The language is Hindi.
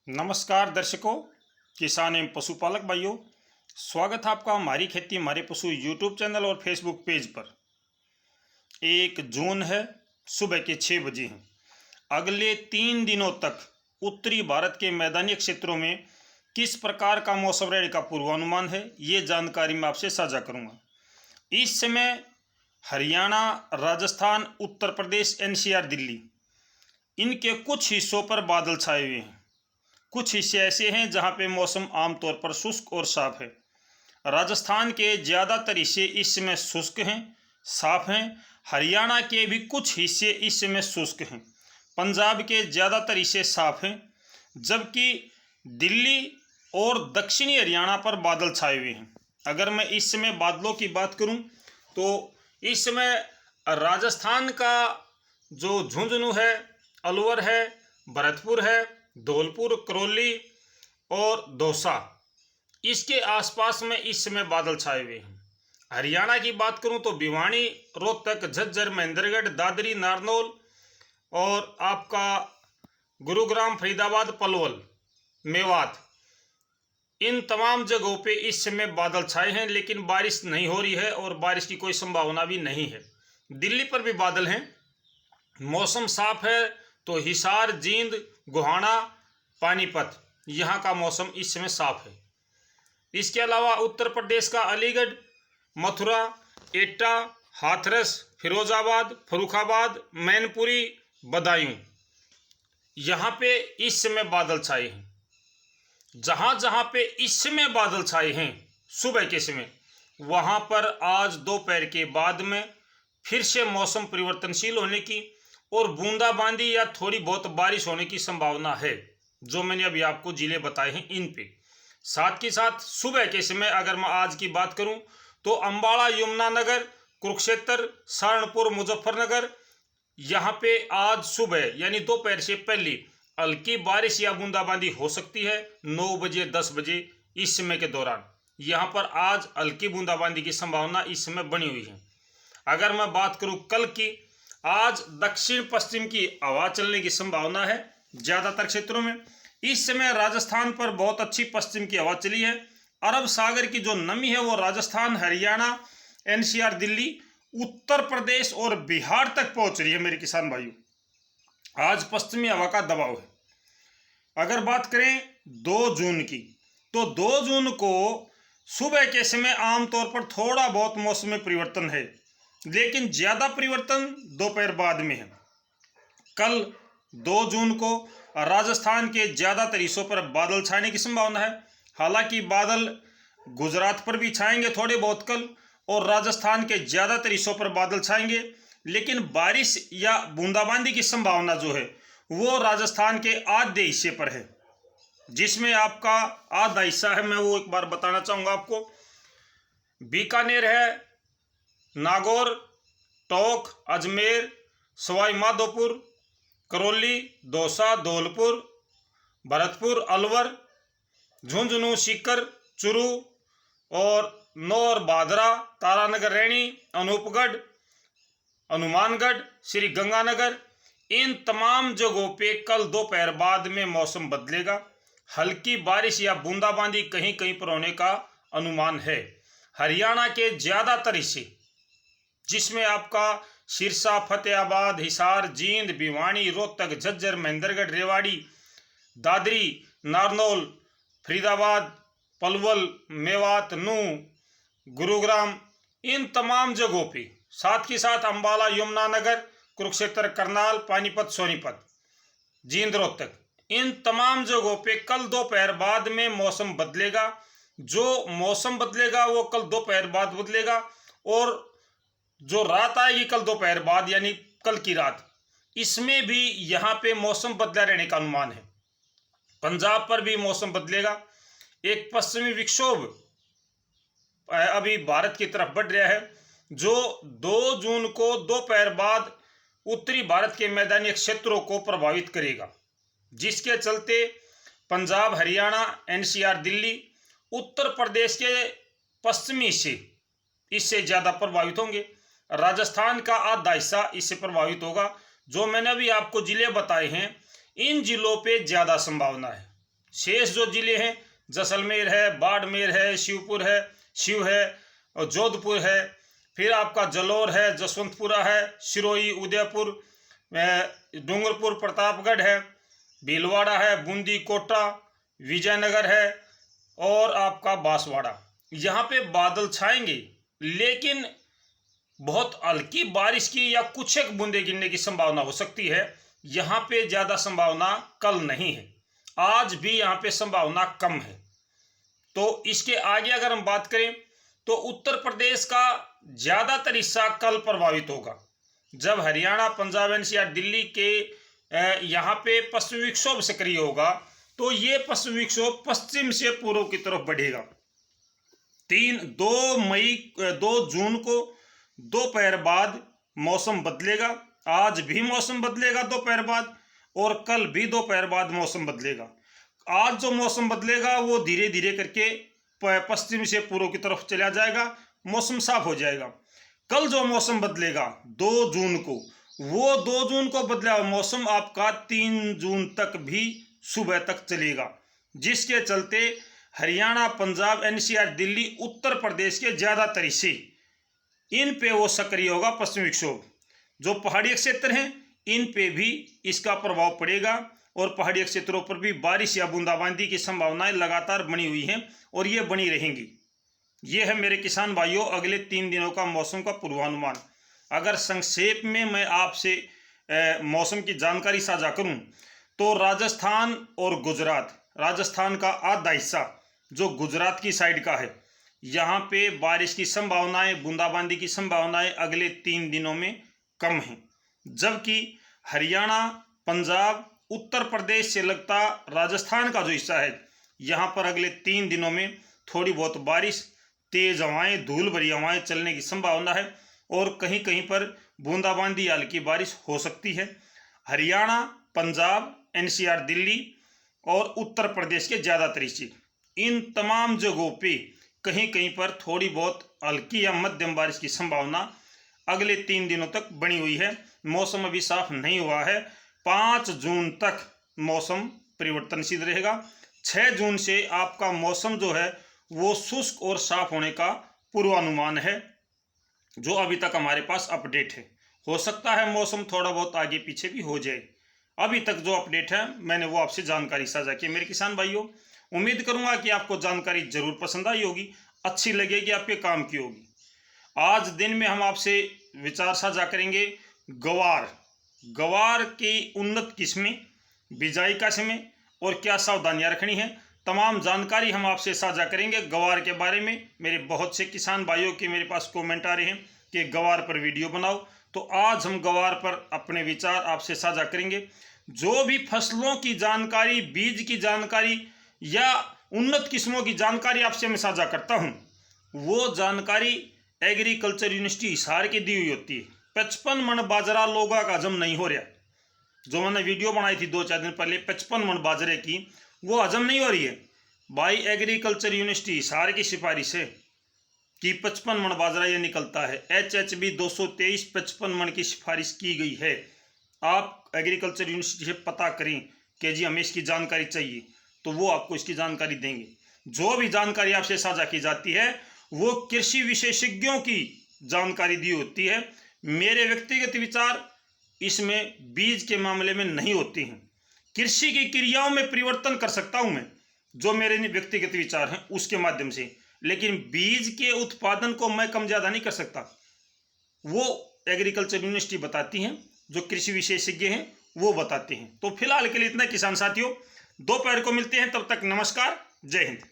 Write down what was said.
नमस्कार दर्शकों, किसान एवं पशुपालक भाइयों, स्वागत है आपका हमारी खेती हमारे पशु यूट्यूब चैनल और फेसबुक पेज पर। 1 जून है, सुबह के 6 बजे हैं। अगले 3 दिनों तक उत्तरी भारत के मैदानी क्षेत्रों में किस प्रकार का मौसम रहने का पूर्वानुमान है, ये जानकारी मैं आपसे साझा करूंगा। इस समय हरियाणा, राजस्थान, उत्तर प्रदेश, एनसीआर, दिल्ली, इनके कुछ हिस्सों पर बादल छाए हुए हैं। कुछ हिस्से ऐसे हैं जहां पे मौसम आमतौर पर शुष्क और साफ है। राजस्थान के ज़्यादातर हिस्से इस समय शुष्क हैं, साफ हैं। हरियाणा के भी कुछ हिस्से इस समय शुष्क हैं। पंजाब के ज़्यादातर हिस्से साफ हैं, जबकि दिल्ली और दक्षिणी हरियाणा पर बादल छाए हुए हैं। अगर मैं इस समय बादलों की बात करूं तो इस समय राजस्थान का जो झुंझुनू है, अलवर है, भरतपुर है, धौलपुर, करौली और दौसा, इसके आसपास में इस समय बादल छाए हुए हैं। हरियाणा की बात करूं तो भिवानी, रोहतक, झज्जर, महेंद्रगढ़, दादरी, नारनौल और आपका गुरुग्राम, फरीदाबाद, पलवल, मेवात, इन तमाम जगहों पे इस समय बादल छाए हैं, लेकिन बारिश नहीं हो रही है और बारिश की कोई संभावना भी नहीं है। दिल्ली पर भी बादल हैं, मौसम साफ है, तो हिसार, जींद, गोहाना, पानीपत, यहाँ का मौसम इस समय साफ है। इसके अलावा उत्तर प्रदेश का अलीगढ़, मथुरा, एटा, हाथरस, फिरोजाबाद, फर्रुखाबाद, मैनपुरी, बदायूं, यहाँ पे इस समय बादल छाए हैं। जहाँ जहाँ पे इस समय बादल छाए हैं सुबह के समय, वहाँ पर आज दोपहर के बाद में फिर से मौसम परिवर्तनशील होने की और बूंदाबांदी या थोड़ी बहुत बारिश होने की संभावना है, जो मैंने अभी आपको जिले बताए हैं इन पे। साथ के साथ सुबह के समय अगर मैं आज की बात करूं तो अंबाला, यमुनानगर, कुरुक्षेत्र, सहारनपुर, मुजफ्फरनगर, यहाँ पे आज सुबह यानी दोपहर से पहले हल्की बारिश या बूंदाबांदी हो सकती है। 9 बजे 10 बजे इस समय के दौरान यहाँ पर आज हल्की बूंदाबांदी की संभावना इस समय बनी हुई है। अगर मैं बात करूं कल की, आज दक्षिण पश्चिम की हवा चलने की संभावना है ज़्यादातर क्षेत्रों में। इस समय राजस्थान पर बहुत अच्छी पश्चिम की हवा चली है। अरब सागर की जो नमी है वो राजस्थान, हरियाणा, एनसीआर, दिल्ली, उत्तर प्रदेश और बिहार तक पहुंच रही है मेरे किसान भाइयों। आज पश्चिमी हवा का दबाव है। अगर बात करें 2 जून की, तो 2 जून को सुबह के समय आमतौर पर थोड़ा बहुत मौसम में परिवर्तन है, लेकिन ज़्यादा परिवर्तन दोपहर बाद में है। कल 2 जून को राजस्थान के ज़्यादातर हिस्सों पर बादल छाने की संभावना है। हालांकि बादल गुजरात पर भी छाएंगे थोड़े बहुत कल, और राजस्थान के ज़्यादातर हिस्सों पर बादल छाएंगे, लेकिन बारिश या बूंदाबांदी की संभावना जो है वो राजस्थान के आधे हिस्से पर है। जिसमें आपका आधा हिस्सा है, मैं वो एक बार बताना चाहूँगा आपको। बीकानेर है, नागौर, टोंक, अजमेर, सवाई माधोपुर, करौली, दौसा, धौलपुर, भरतपुर, अलवर, झुंझुनू, सीकर, चुरू और नौर, भादरा, तारानगर, रैनी, अनूपगढ़, हनुमानगढ़, श्री गंगानगर, इन तमाम जगहों पे कल दोपहर बाद में मौसम बदलेगा। हल्की बारिश या बूंदाबांदी कहीं कहीं पर होने का अनुमान है। हरियाणा के ज़्यादातर हिस्से, जिसमें आपका सिरसा, फतेहाबाद, हिसार, जींद, भिवानी, रोहतक, झज्जर, महेंद्रगढ़, रेवाड़ी, दादरी, नारनौल, फरीदाबाद, पलवल, मेवात, नूंह, गुरुग्राम, इन तमाम जगहों पे, साथ ही साथ अंबाला, यमुनानगर, कुरुक्षेत्र, करनाल, पानीपत, सोनीपत, जींद, रोहतक, इन तमाम जगहों पे कल दोपहर बाद में मौसम बदलेगा। जो मौसम बदलेगा वो कल दोपहर बाद बदलेगा, और जो रात आएगी कल दोपहर बाद यानी कल की रात, इसमें भी यहाँ पे मौसम बदला रहने का अनुमान है। पंजाब पर भी मौसम बदलेगा। एक पश्चिमी विक्षोभ अभी भारत की तरफ बढ़ रहा है, जो 2 जून को दोपहर बाद उत्तरी भारत के मैदानी क्षेत्रों को प्रभावित करेगा, जिसके चलते पंजाब, हरियाणा, एनसीआर, दिल्ली, उत्तर प्रदेश के पश्चिमी हिस्से इससे ज़्यादा प्रभावित होंगे। राजस्थान का आधा हिस्सा इससे प्रभावित होगा। जो मैंने अभी आपको जिले बताए हैं, इन जिलों पे ज़्यादा संभावना है। शेष जो जिले हैं जैसलमेर है, बाड़मेर है, शिवपुर है, शिव है और जोधपुर है, फिर आपका जलोर है, जसवंतपुरा है, सिरोही, उदयपुर, डूंगरपुर, प्रतापगढ़ है, भीलवाड़ा है, बूंदी, कोटा, विजयनगर है और आपका बांसवाड़ा। यहाँ पे बादल छाएंगे लेकिन बहुत हल्की बारिश की या कुछ एक बूंदे गिरने की संभावना हो सकती है। यहाँ पे ज़्यादा संभावना कल नहीं है, आज भी यहाँ पे संभावना कम है। तो इसके आगे अगर हम बात करें तो उत्तर प्रदेश का ज़्यादातर हिस्सा कल प्रभावित होगा। जब हरियाणा, पंजाब, एनसीआर, दिल्ली के यहाँ पे पश्चिमी विक्षोभ सक्रिय होगा तो ये पश्चिमी विक्षोभ पश्चिम से पूर्व की तरफ बढ़ेगा। 2 जून को दोपहर बाद मौसम बदलेगा। आज भी मौसम बदलेगा दोपहर बाद और कल भी दोपहर बाद मौसम बदलेगा। आज जो मौसम बदलेगा वो धीरे धीरे करके पश्चिम से पूर्व की तरफ चला जाएगा, मौसम साफ हो जाएगा। कल जो मौसम बदलेगा 2 जून को, वो 2 जून को बदला हुआ मौसम आपका 3 जून तक भी सुबह तक चलेगा, जिसके चलते हरियाणा, पंजाब, एनसीआर, दिल्ली, उत्तर प्रदेश के ज़्यादातर हिस्से इन पे वो सक्रिय होगा पश्चिमी विक्षोभ। जो पहाड़ी क्षेत्र हैं इन पे भी इसका प्रभाव पड़ेगा और पहाड़ी क्षेत्रों पर भी बारिश या बूंदाबांदी की संभावनाएं लगातार बनी हुई हैं और ये बनी रहेंगी। ये है मेरे किसान भाइयों अगले 3 दिनों का मौसम का पूर्वानुमान। अगर संक्षेप में मैं आपसे मौसम की जानकारी साझा करूं तो राजस्थान और गुजरात, राजस्थान का आधा हिस्सा जो गुजरात की साइड का है, यहाँ पे बारिश की संभावनाएं, बूंदाबांदी की संभावनाएं अगले 3 दिनों में कम हैं। जबकि हरियाणा, पंजाब, उत्तर प्रदेश से लगता राजस्थान का जो हिस्सा है यहाँ पर अगले 3 दिनों में थोड़ी बहुत बारिश, तेज हवाएं, धूल भरी हवाएं चलने की संभावना है और कहीं कहीं पर बूंदाबांदी, हल्की बारिश हो सकती है। हरियाणा, पंजाब, एनसीआर, दिल्ली और उत्तर प्रदेश के ज़्यादातर हिस्से, इन तमाम जगहों पे कहीं कहीं पर थोड़ी बहुत हल्की या मध्यम बारिश की संभावना अगले 3 दिनों तक बनी हुई है। मौसम अभी साफ नहीं हुआ है। 5 जून तक मौसम परिवर्तनशील रहेगा। 6 जून से आपका मौसम जो है वो शुष्क और साफ होने का पूर्वानुमान है, जो अभी तक हमारे पास अपडेट है। हो सकता है मौसम थोड़ा बहुत आगे पीछे भी हो जाए। अभी तक जो अपडेट है मैंने वो आपसे जानकारी साझा की। मेरे किसान भाइयों, उम्मीद करूंगा कि आपको जानकारी जरूर पसंद आई होगी, अच्छी लगेगी, आपके काम की होगी। आज दिन में हम आपसे विचार साझा करेंगे गवार की उन्नत किस्में, बिजाई का समय और क्या सावधानियां रखनी है, तमाम जानकारी हम आपसे साझा करेंगे गवार के बारे में। मेरे बहुत से किसान भाइयों के मेरे पास कमेंट आ रहे हैं कि गवार पर वीडियो बनाओ, तो आज हम गवार पर अपने विचार आपसे साझा करेंगे। जो भी फसलों की जानकारी, बीज की जानकारी या उन्नत किस्मों की जानकारी आपसे मैं साझा करता हूं, वो जानकारी एग्रीकल्चर यूनिवर्सिटी हिसार की दी हुई होती है। 55 मन बाजरा लोगों का हजम नहीं हो रहा, जो मैंने वीडियो बनाई थी 2-4 दिन पहले 55 मन बाजरे की, वो हजम नहीं हो रही है भाई। एग्रीकल्चर यूनिवर्सिटी हिसार की सिफारिश है कि 55 मन बाजरा ये निकलता है। HHB 223 55 मन की सिफारिश की गई है। आप एग्रीकल्चर यूनिवर्सिटी से पता करें कि जी हमें इसकी जानकारी चाहिए, तो वो आपको इसकी जानकारी देंगे। जो भी जानकारी आपसे साझा की जाती है वो कृषि विशेषज्ञों की जानकारी दी होती है। मेरे व्यक्तिगत विचार इसमें बीज के मामले में नहीं होते हैं। कृषि की क्रियाओं में परिवर्तन कर सकता हूं मैं, जो मेरे व्यक्तिगत विचार हैं उसके माध्यम से, लेकिन बीज के उत्पादन को मैं कम ज़्यादा नहीं कर सकता। वो एग्रीकल्चर यूनिवर्सिटी बताती हैं, जो कृषि विशेषज्ञ हैं वो बताते हैं। तो फिलहाल के लिए इतना किसान साथियों, दोपहर को मिलते हैं, तब तक नमस्कार, जय हिंद।